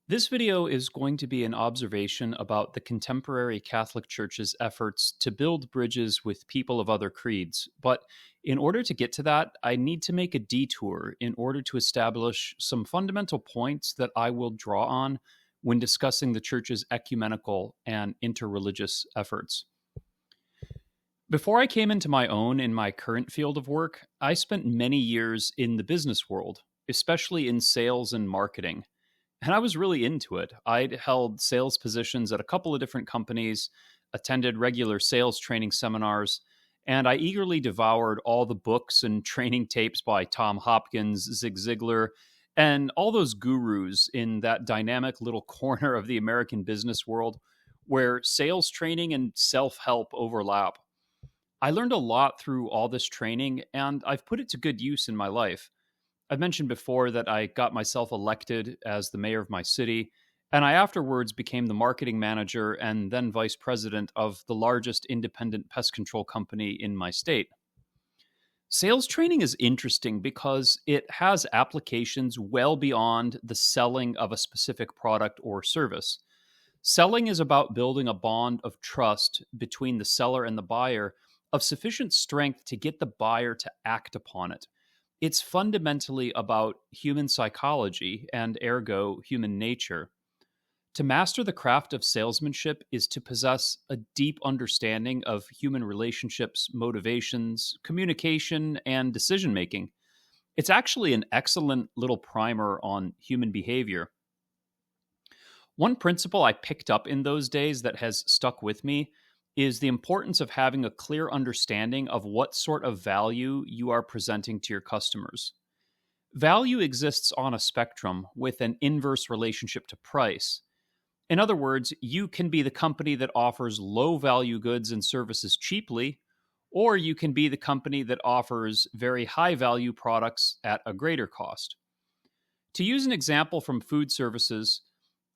This video is going to be an observation about the contemporary Catholic Church's efforts to build bridges with people of other creeds. But in order to get to that, I need to make a detour in order to establish some fundamental points that I will draw on when discussing the Church's ecumenical and interreligious efforts. Before I came into my own in my current field of work, I spent many years in the business world, especially in sales and marketing. And I was really into it. I'd held sales positions at a couple of different companies, attended regular sales training seminars, and I eagerly devoured all the books and training tapes by Tom Hopkins, Zig Ziglar, and all those gurus in that dynamic little corner of the American business world where sales training and self help overlap. I learned a lot through all this training, and I've put it to good use in my life. I've mentioned before that I got myself elected as the mayor of my city, and I afterwards became the marketing manager and then vice president of the largest independent pest control company in my state. Sales training is interesting because it has applications well beyond the selling of a specific product or service. Selling is about building a bond of trust between the seller and the buyer of sufficient strength to get the buyer to act upon it. It's fundamentally about human psychology and ergo human nature. To master the craft of salesmanship is to possess a deep understanding of human relationships, motivations, communication, and decision making. It's actually an excellent little primer on human behavior. One principle I picked up in those days that has stuck with me is the importance of having a clear understanding of what sort of value you are presenting to your customers. Value exists on a spectrum with an inverse relationship to price. In other words, you can be the company that offers low value goods and services cheaply, or you can be the company that offers very high value products at a greater cost. To use an example from food services,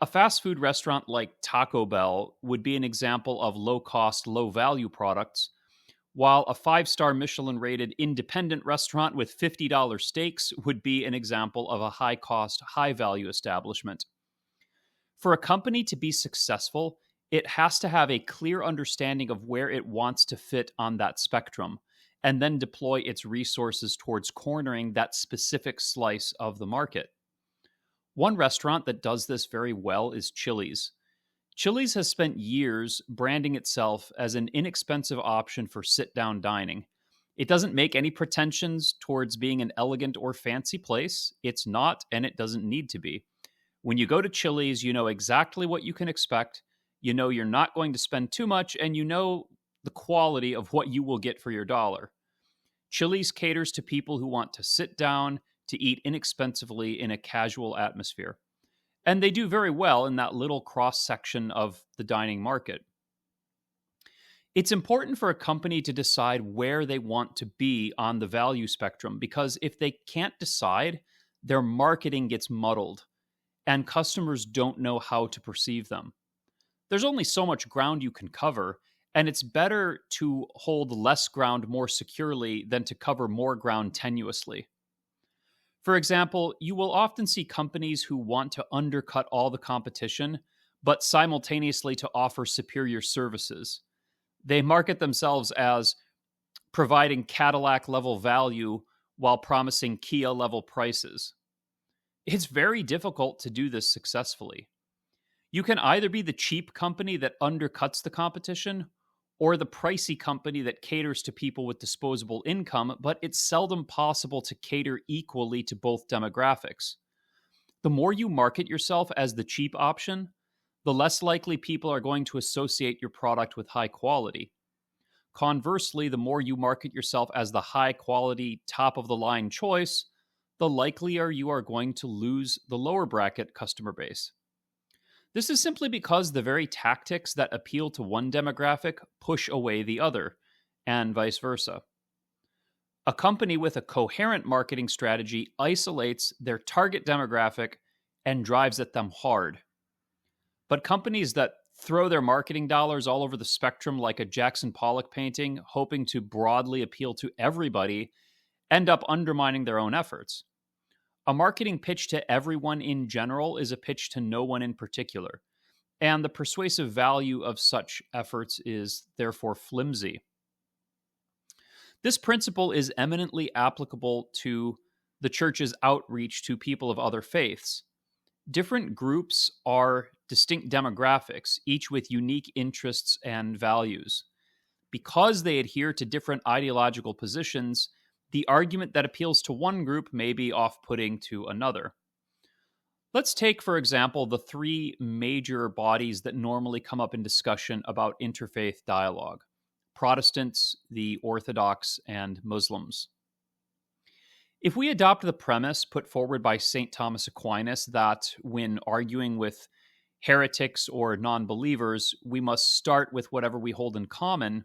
a fast food restaurant like Taco Bell would be an example of low cost, low value products, while a five-star Michelin rated independent restaurant with $50 steaks would be an example of a high cost, high value establishment. For a company to be successful, it has to have a clear understanding of where it wants to fit on that spectrum, and then deploy its resources towards cornering that specific slice of the market. One restaurant that does this very well is Chili's. Chili's has spent years branding itself as an inexpensive option for sit down dining. It doesn't make any pretensions towards being an elegant or fancy place. It's not, and it doesn't need to be. When you go to Chili's, you know exactly what you can expect. You know you're not going to spend too much, and you know the quality of what you will get for your dollar. Chili's caters to people who want to sit down, to eat inexpensively in a casual atmosphere. And they do very well in that little cross section of the dining market. It's important for a company to decide where they want to be on the value spectrum because if they can't decide, their marketing gets muddled and customers don't know how to perceive them. There's only so much ground you can cover, and it's better to hold less ground more securely than to cover more ground tenuously. For example, you will often see companies who want to undercut all the competition, but simultaneously to offer superior services. They market themselves as providing Cadillac level value while promising Kia level prices. It's very difficult to do this successfully. You can either be the cheap company that undercuts the competition or the pricey company that caters to people with disposable income, but it's seldom possible to cater equally to both demographics. The more you market yourself as the cheap option, the less likely people are going to associate your product with high quality. Conversely, the more you market yourself as the high quality, top of the line choice, the likelier you are going to lose the lower bracket customer base. This is simply because the very tactics that appeal to one demographic push away the other, and vice versa. A company with a coherent marketing strategy isolates their target demographic and drives at them hard. But companies that throw their marketing dollars all over the spectrum like a Jackson Pollock painting, hoping to broadly appeal to everybody, end up undermining their own efforts. A marketing pitch to everyone in general is a pitch to no one in particular, and the persuasive value of such efforts is therefore flimsy. This principle is eminently applicable to the church's outreach to people of other faiths. Different groups are distinct demographics, each with unique interests and values. Because they adhere to different ideological positions, the argument that appeals to one group may be off putting to another. Let's take, for example, the three major bodies that normally come up in discussion about interfaith dialogue: Protestants, the Orthodox, and Muslims. If we adopt the premise put forward by St. Thomas Aquinas that when arguing with heretics or non believers, we must start with whatever we hold in common,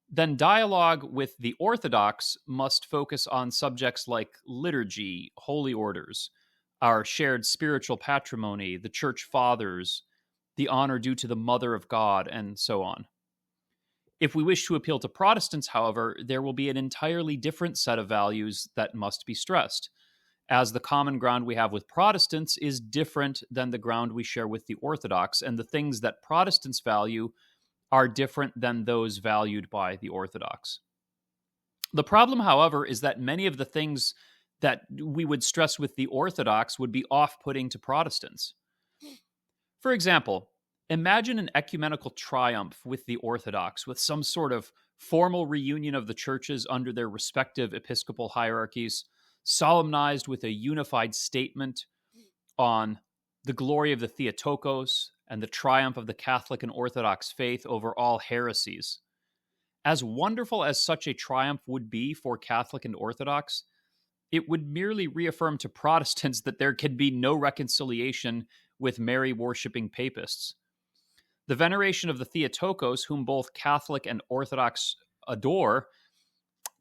then dialogue with the Orthodox must focus on subjects like liturgy, holy orders, our shared spiritual patrimony, the church fathers, the honor due to the Mother of God, and so on. If we wish to appeal to Protestants, however, there will be an entirely different set of values that must be stressed, as the common ground we have with Protestants is different than the ground we share with the Orthodox, and the things that Protestants value are different than those valued by the Orthodox. The problem, however, is that many of the things that we would stress with the Orthodox would be off-putting to Protestants. For example, imagine an ecumenical triumph with the Orthodox, with some sort of formal reunion of the churches under their respective episcopal hierarchies, solemnized with a unified statement on the glory of the Theotokos and the triumph of the Catholic and Orthodox faith over all heresies. As wonderful as such a triumph would be for Catholic and Orthodox, it would merely reaffirm to Protestants that there can be no reconciliation with Mary-worshipping papists. The veneration of the Theotokos, whom both Catholic and Orthodox adore,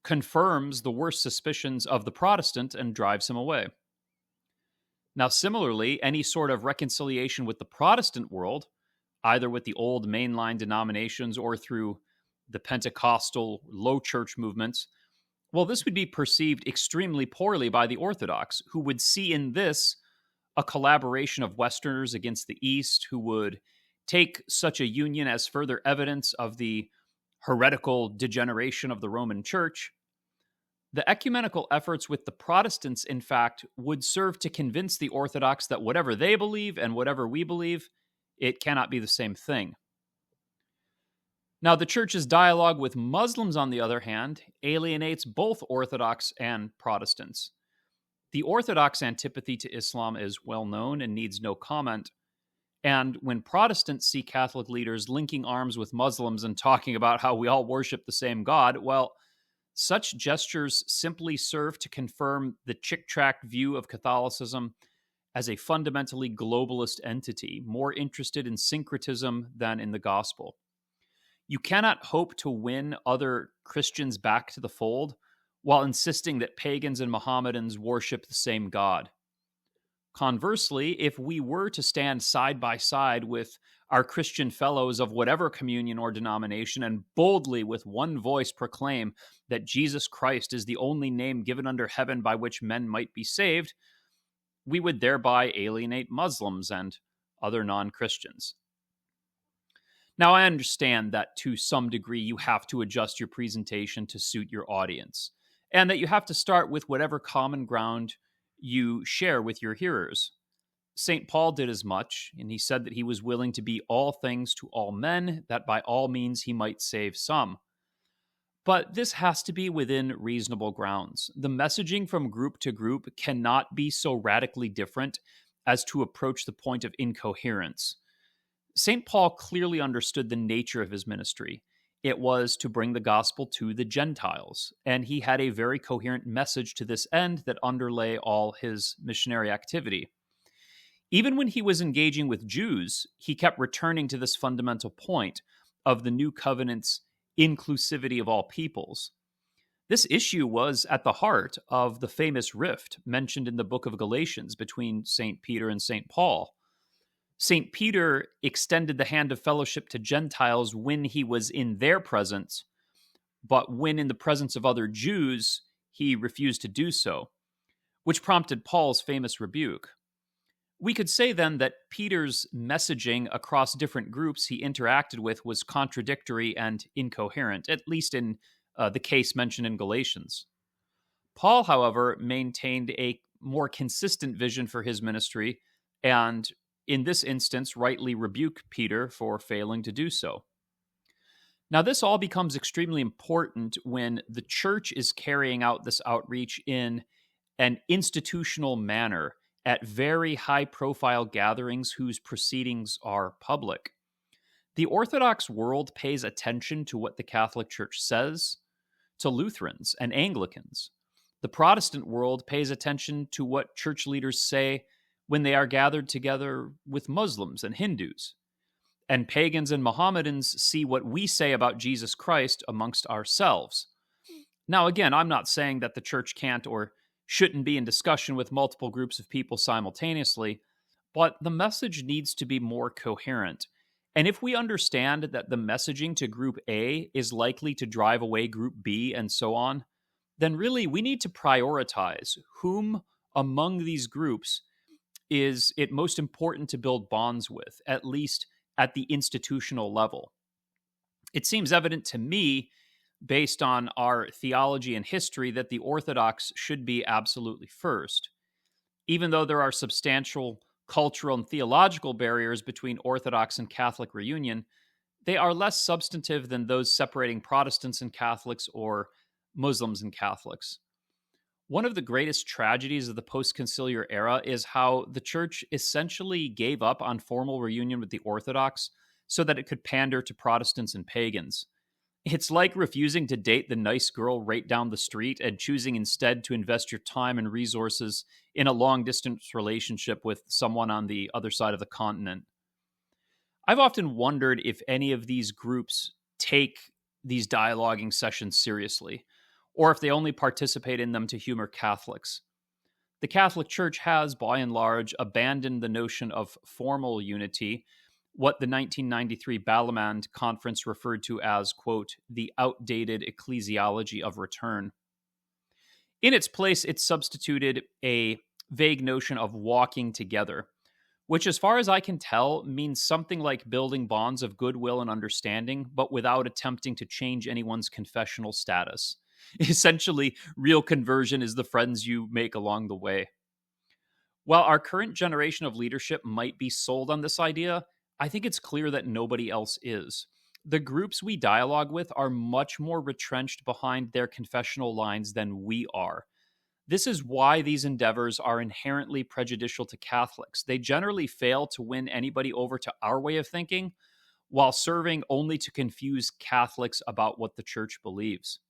confirms the worst suspicions of the Protestant and drives him away. Now, similarly, any sort of reconciliation with the Protestant world, either with the old mainline denominations or through the Pentecostal low church movements, well, this would be perceived extremely poorly by the Orthodox, who would see in this a collaboration of Westerners against the East, who would take such a union as further evidence of the heretical degeneration of the Roman Church. The ecumenical efforts with the Protestants, in fact, would serve to convince the Orthodox that whatever they believe and whatever we believe, it cannot be the same thing. Now, the Church's dialogue with Muslims, on the other hand, alienates both Orthodox and Protestants. The Orthodox antipathy to Islam is well known and needs no comment. And when Protestants see Catholic leaders linking arms with Muslims and talking about how we all worship the same God, well, such gestures simply serve to confirm the chick-tract view of Catholicism as a fundamentally globalist entity, more interested in syncretism than in the gospel. You cannot hope to win other Christians back to the fold while insisting that pagans and Mohammedans worship the same God. Conversely, if we were to stand side by side with our Christian fellows of whatever communion or denomination and boldly with one voice proclaim that Jesus Christ is the only name given under heaven by which men might be saved, we would thereby alienate Muslims and other non-Christians. Now, I understand that to some degree you have to adjust your presentation to suit your audience, and that you have to start with whatever common ground you share with your hearers. St. Paul did as much, and he said that he was willing to be all things to all men, that by all means he might save some. But this has to be within reasonable grounds. The messaging from group to group cannot be so radically different as to approach the point of incoherence. St. Paul clearly understood the nature of his ministry. It was to bring the gospel to the Gentiles, and he had a very coherent message to this end that underlay all his missionary activity. Even when he was engaging with Jews, he kept returning to this fundamental point of the new covenant's inclusivity of all peoples. This issue was at the heart of the famous rift mentioned in the book of Galatians between St. Peter and St. Paul. St. Peter extended the hand of fellowship to Gentiles when he was in their presence, but when in the presence of other Jews, he refused to do so. which prompted Paul's famous rebuke. We could say then that Peter's messaging across different groups he interacted with was contradictory and incoherent, at least in the case mentioned in Galatians. Paul, however, maintained a more consistent vision for his ministry and, in this instance, rightly rebuked Peter for failing to do so. Now, this all becomes extremely important when the church is carrying out this outreach in an institutional manner at very high profile gatherings whose proceedings are public. The Orthodox world pays attention to what the Catholic Church says to Lutherans and Anglicans. The Protestant world pays attention to what church leaders say when they are gathered together with Muslims and Hindus. And pagans and Mohammedans see what we say about Jesus Christ amongst ourselves. Now, again, I'm not saying that the church can't or shouldn't be in discussion with multiple groups of people simultaneously, but the message needs to be more coherent. And if we understand that the messaging to Group A is likely to drive away Group B and so on, then really we need to prioritize whom among these groups is it most important to build bonds with, at least at the institutional level. It seems evident to me, based on our theology and history, that the Orthodox should be absolutely first. Even though there are substantial cultural and theological barriers between Orthodox and Catholic reunion, they are less substantive than those separating Protestants and Catholics or Muslims and Catholics. One of the greatest tragedies of the post-conciliar era is how the church essentially gave up on formal reunion with the Orthodox so that it could pander to Protestants and pagans. It's like refusing to date the nice girl right down the street and choosing instead to invest your time and resources in a long-distance relationship with someone on the other side of the continent. I've often wondered if any of these groups take these dialoguing sessions seriously, or if they only participate in them to humor Catholics. The Catholic Church has, by and large, abandoned the notion of formal unity, what the 1993 Balamand Conference referred to as, quote, the outdated ecclesiology of return. In its place, it substituted a vague notion of walking together, which, as far as I can tell, means something like building bonds of goodwill and understanding, but without attempting to change anyone's confessional status. Essentially, real conversion is the friends you make along the way. While our current generation of leadership might be sold on this idea, I think it's clear that nobody else is. The groups we dialogue with are much more retrenched behind their confessional lines than we are. This is why these endeavors are inherently prejudicial to Catholics. They generally fail to win anybody over to our way of thinking, while serving only to confuse Catholics about what the church believes.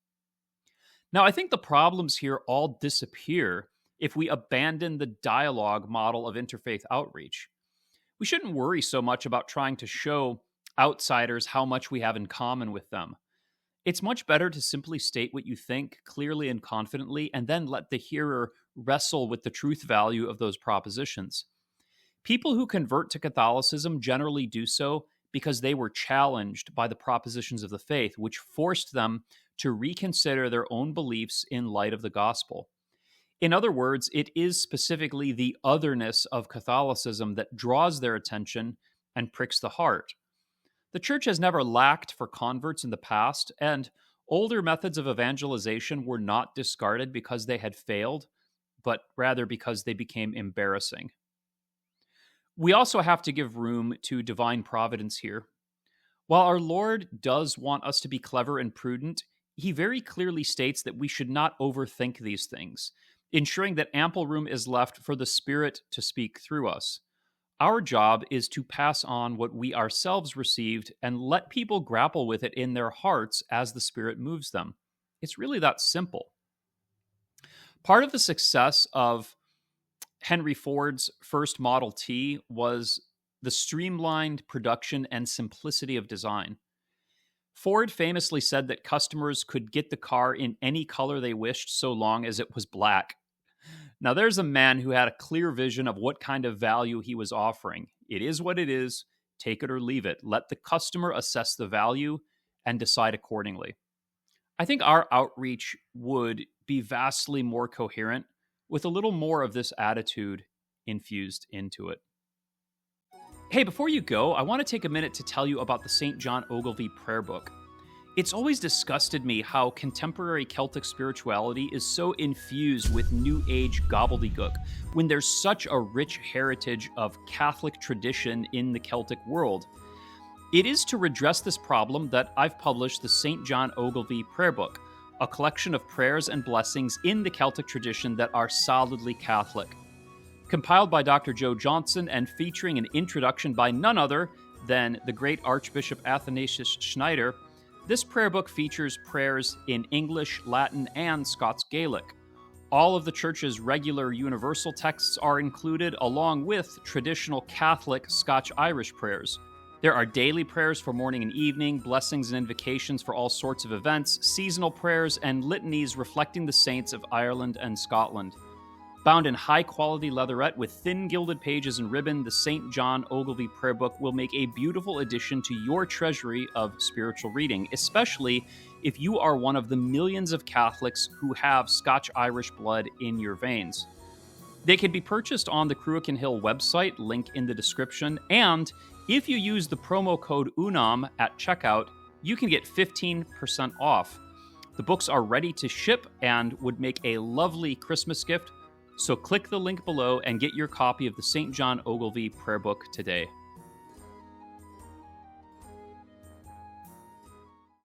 Now, I think the problems here all disappear if we abandon the dialogue model of interfaith outreach. We shouldn't worry so much about trying to show outsiders how much we have in common with them. It's much better to simply state what you think clearly and confidently, and then let the hearer wrestle with the truth value of those propositions. People who convert to Catholicism generally do so because they were challenged by the propositions of the faith, which forced them to reconsider their own beliefs in light of the gospel. In other words, it is specifically the otherness of Catholicism that draws their attention and pricks the heart. The church has never lacked for converts in the past, and older methods of evangelization were not discarded because they had failed, but rather because they became embarrassing. We also have to give room to divine providence here. While our Lord does want us to be clever and prudent, he very clearly states that we should not overthink these things, ensuring that ample room is left for the Spirit to speak through us. Our job is to pass on what we ourselves received and let people grapple with it in their hearts as the Spirit moves them. It's really that simple. Part of the success of Henry Ford's first Model T was the streamlined production and simplicity of design. Ford famously said that customers could get the car in any color they wished so long as it was black. Now, there's a man who had a clear vision of what kind of value he was offering. It is what it is. Take it or leave it. Let the customer assess the value and decide accordingly. I think our outreach would be vastly more coherent with a little more of this attitude infused into it. Hey, before you go, I want to take a minute to tell you about the St. John Ogilvie prayer book. It's always disgusted me how contemporary Celtic spirituality is so infused with New Age gobbledygook when there's such a rich heritage of Catholic tradition in the Celtic world. It is to redress this problem that I've published the St. John Ogilvie Prayer Book, a collection of prayers and blessings in the Celtic tradition that are solidly Catholic. Compiled by Dr. Joe Johnson and featuring an introduction by none other than the great Archbishop Athanasius Schneider, this prayer book features prayers in English, Latin, and Scots Gaelic. All of the Church's regular universal texts are included, along with traditional Catholic Scotch-Irish prayers. There are daily prayers for morning and evening, blessings and invocations for all sorts of events, seasonal prayers, and litanies reflecting the saints of Ireland and Scotland. Bound in high-quality leatherette with thin gilded pages and ribbon, the St. John Ogilvie Prayer Book will make a beautiful addition to your treasury of spiritual reading, especially if you are one of the millions of Catholics who have Scotch-Irish blood in your veins. They can be purchased on the Cruachan Hill website, link in the description, and if you use the promo code UNAM at checkout, you can get 15% off. The books are ready to ship and would make a lovely Christmas gift. So click the link below and get your copy of the St. John Ogilvie Prayer Book today.